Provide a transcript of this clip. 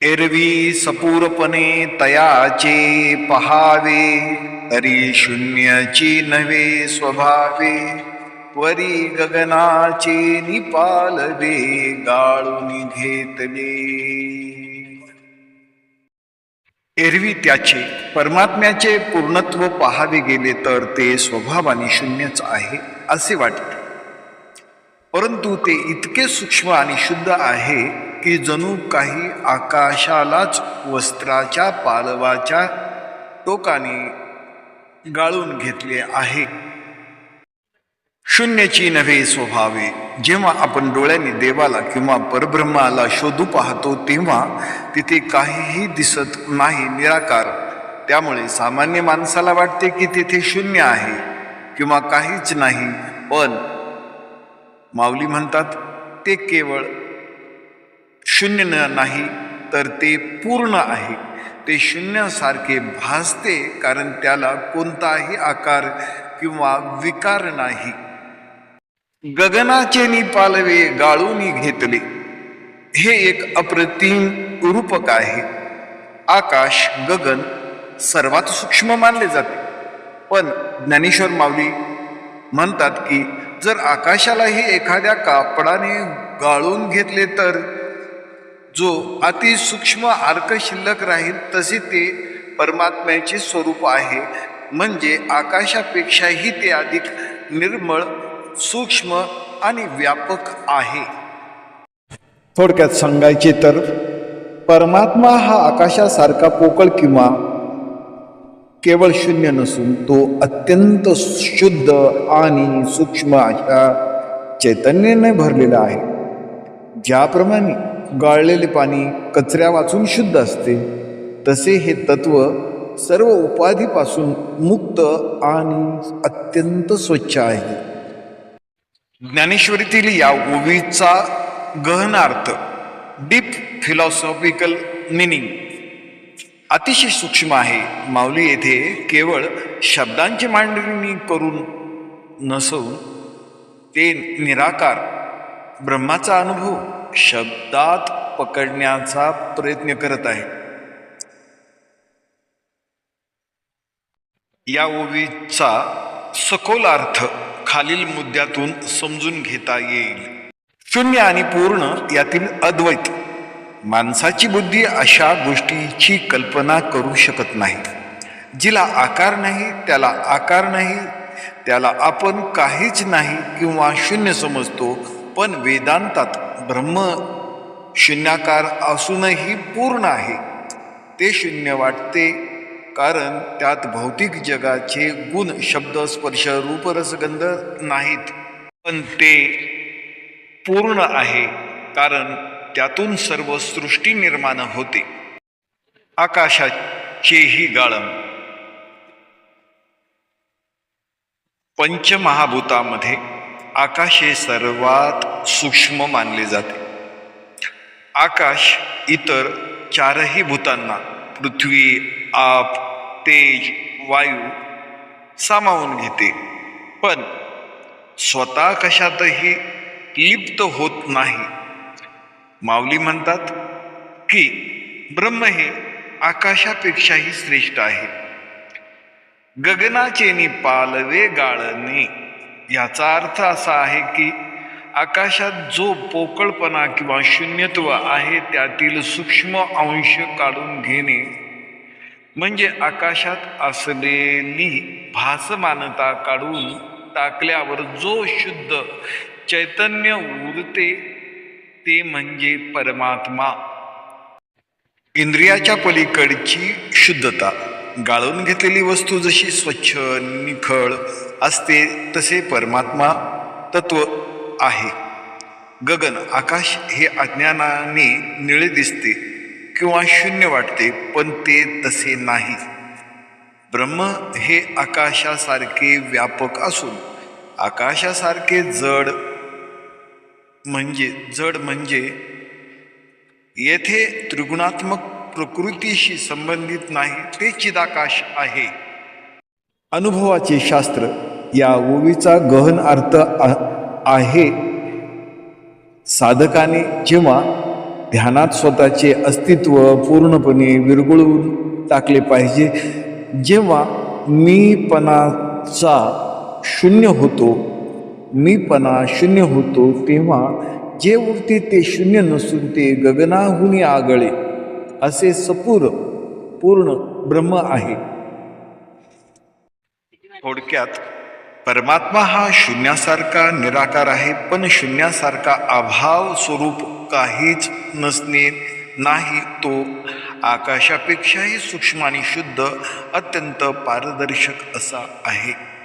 एरवी सपूरपणे तयाचे पहावे, तरी शून्याची नव्हे स्वभावे. वरी गगनाचे निपालवे, गाळून घेतले. एरवी त्याचे परमात्म्याचे पूर्णत्व पाहावे गेले तर ते स्वभावाने शून्यच आहे असे वाटते. परंतु ते इतके सूक्ष्म आणि शुद्ध आहे की जणू काही आकाशालाच वस्त्राच्या पालवाच्या टोकाने गाळून घेतले आहे. शून्याची नव्हे स्वभावे. जेव्हा आपण डोळ्यांनी देवाला किंवा परब्रह्माला शोधू पाहतो तेव्हा तिथे काहीही दिसत नाही, निराकार. त्यामुळे सामान्य माणसाला वाटते की तिथे शून्य आहे किंवा काहीच नाही. पण माऊली म्हणतात ते केवळ शून्य नाही तर ते पूर्ण आहे. ते शून्यासारखे भासते कारण त्याला कोणताही आकार किंवा विकार नाही. गगनाचे निपालवे, गाळून घेतले. हे एक अप्रतिम रूपक आहे. आकाश, गगन सर्वात सूक्ष्म मानले जाते. पण ज्ञानेश्वर माऊली म्हणतात की जर आकाशालाही एखाद्या कापडाने गाळून घेतले तर जो अतिसूक्ष्म अर्क शिल्लक राहील. तसे ते परमात्म्याचे स्वरूप आहे. म्हणजे आकाशापेक्षाही ते अधिक निर्मळ, सूक्ष्म आणि व्यापक आहे. थोडक्यात सांगायचे तर परमात्मा हा आकाशासारखा पोकळ किंवा केवळ शून्य नसून तो अत्यंत शुद्ध आणि सूक्ष्म अशा चैतन्याने भरलेला आहे. ज्याप्रमाणे गाळलेले पाणी कचऱ्या वाचून शुद्ध असते, तसे हे तत्व सर्व उपाधीपासून मुक्त आणि अत्यंत स्वच्छ आहे. ज्ञानेश्वरीतील या ओवीचा गहन अर्थ, डीप फिलॉसॉफिकल मिनिंग, अतिशय सूक्ष्म आहे. माऊली येथे केवळ शब्दांची मांडणी करून नसून ते निराकार ब्रह्माचा अनुभव शब्दात पकडण्याचा प्रयत्न करत आहे. या ओवीचा सखोल अर्थ खालील मुद्द्यातून समजून घेता येईल. शून्य आणि पूर्ण यातील अद्वैत. माणसाची बुद्धी अशा गोष्टीची कल्पना करू शकत नाही. जिला आकार नाही त्याला आकार नाही, त्याला आपण काहीच नाही किंवा शून्य समजतो. पण वेदांतात ब्रह्म शून्याकार असूनही पूर्ण आहे. ते शून्य वाटते कारण त्यात भौतिक जगाचे गुण, शब्द, स्पर्श, रूप, रसगंध नाहीत. पण ते पूर्ण आहे कारण त्यातून सर्व सृष्टी निर्माण होते. आकाशाचेही गाळण. पंचमहाभूतामध्ये आकाश हे सर्वात सूक्ष्म मानले जाते. आकाश इतर चारही भूतांना, पृथ्वी, आप, तेज, वायू सामावून घेते. पण स्वतः कशातही लिप्त होत नाही. माऊली म्हणतात की ब्रह्म हे आकाशापेक्षाही श्रेष्ठ आहे. गगनाचे निपालवे, गाळणे. याचा अर्थ असा आहे की आकाशात जो पोकळपणा किंवा शून्यत्व आहे त्यातील सूक्ष्म अंश काढून घेणे म्हणजे आकाशात असलेली भासमानता काढून टाकल्यावर जो शुद्ध चैतन्य उरते ते म्हणजे परमात्मा. इंद्रियाच्या पलीकडची शुद्धता. गाळून घेतलेली वस्तू जशी स्वच्छ, निखळ असते तसे परमात्मा तत्व आहे. गगन, आकाश हे अज्ञानाने निळे दिसते किंवा शून्य वाटते, पण ते तसे नाही. ब्रह्म हे आकाशासारखे व्यापक असून आकाशासारखे जड म्हणजे येथे त्रिगुणात्मक प्रकृतीशी संबंधित नाही. ते चिदाकाश आहे. अनुभवाचे शास्त्र. या ओवीचा गहन अर्थ आहे साधकाने जेव्हा ध्यानात स्वतःचे अस्तित्व पूर्णपणे विरघळवून टाकले पाहिजे. जेव्हा मीपणाचा मीपणा शून्य होतो तेव्हा जे उरते ते शून्य नसून ते गगनाहून आगळे असे पूर्ण ब्रह्म आहे. थोडक्यात परमात्मा हा शून्यासारखा निराकार आहे, पण शून्यासारखा अभाव स्वरूप काहीच नसणे नाही. तो आकाशापेक्षाही सूक्ष्म आणि शुद्ध, अत्यंत पारदर्शक असा आहे.